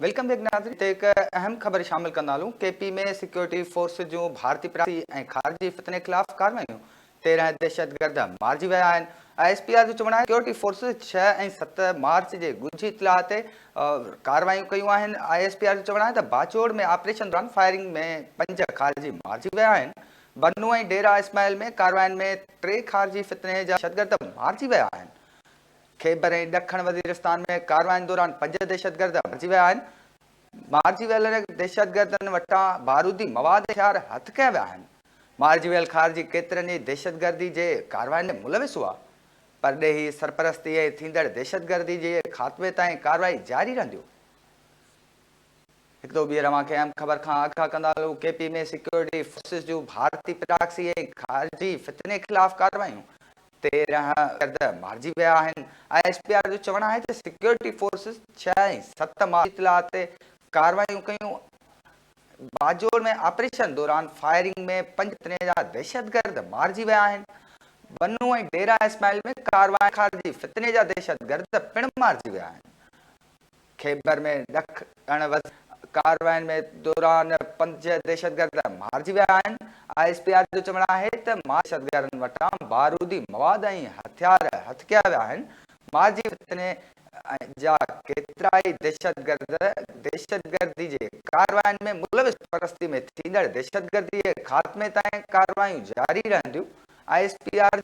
Welcome back नाज़रीन। एक अहम ख़बर शामिल कंदालूं। केपी में सिक्योरिटी फोर्स जूं भारतीय प्रवासी ऐं ख़ारिजी फ़ितने ख़िलाफ़ कार्रवाइयूं 13 दहशतगर्द मारिजी विया आहिनि। ISPR जो चवणु आहे सिक्योरिटी फोर्स 6 ऐं 7 मार्च जे ॻुझी इतलाह ते कार्रवाइयूं कयूं आहिनि। ISPR जो चवणु आहे त बाचोड़ में ऑपरेशन दौरान फायरिंग में 5 ख़ारिजी मारिजी विया आहिनि। बन्नू ऐं डेरा इस्माइल में कार्रवाइयुनि में 3 ख़ारिजी फ़ितने जा दहशतगर्द मारिजी विया आहिनि। खैबर ऐं ॾखण वज़ीरिस्तान में कार्रवाइयुनि दौरान 5 दहशतगर्द मारिजी विया आहिनि। मारिजी वियल दहशतगर्दनि वटां बारूदी मवाद हथियार हथ कया विया आहिनि। मारिजी वियल ख़ारिजी केतिरनि ई दहशतगर्दी जे कार्रवाइयुनि में मुलविस हुआ। परॾेही सरपरस्ती ऐं थींदड़ दहशतगर्दी जे ख़ात्मे ताईं कार्रवाई जारी रहंदियूं। हिकु ॿी रवां खे अहम ख़बर खां आगाह कंदा हलूं। केपी में सिक्योरिटी फोर्सिस जूं भारतीय प्रॉक्सी ऐं ख़ारिजी फ़ितने ख़िलाफ़ कार्रवाइयूं 13 मारिजी विया आहिनि। ISPR जो चवणु आहे त सिक्योरिटी फोर्सिस 6 ऐं 7 मार्च इतलाह ते कार्रवाइयूं कयूं। बाजोड़ में ऑपरेशन दौरान फायरिंग में 5 जा दहशतगर्द मारिजी विया आहिनि। बन्नू ऐं डेरा इस्माइल में कार्रवाई ख़ारिजी फ़ितने जा दहशतगर्द पिणु मारिजी विया आहिनि। खैबर में ॾखण कार्रवाइयुनि में दौरान 5 दहशतगर्द मारिजी विया आहिनि। ISPR जो चवणु आहे त दहशतगर्दनि वटां बारूदी मवाद ऐं हथियार हथ कया विया आहिनि। मारिजी फ़ितने जा केतिरा ई दहशतगर्दी जे कार्रवाइयुनि में मुलविस परस्ती में थींदड़ दहशतगर्दी जे ख़ात्मे ताईं कार्रवाइयूं जारी रहंदियूं। ISPR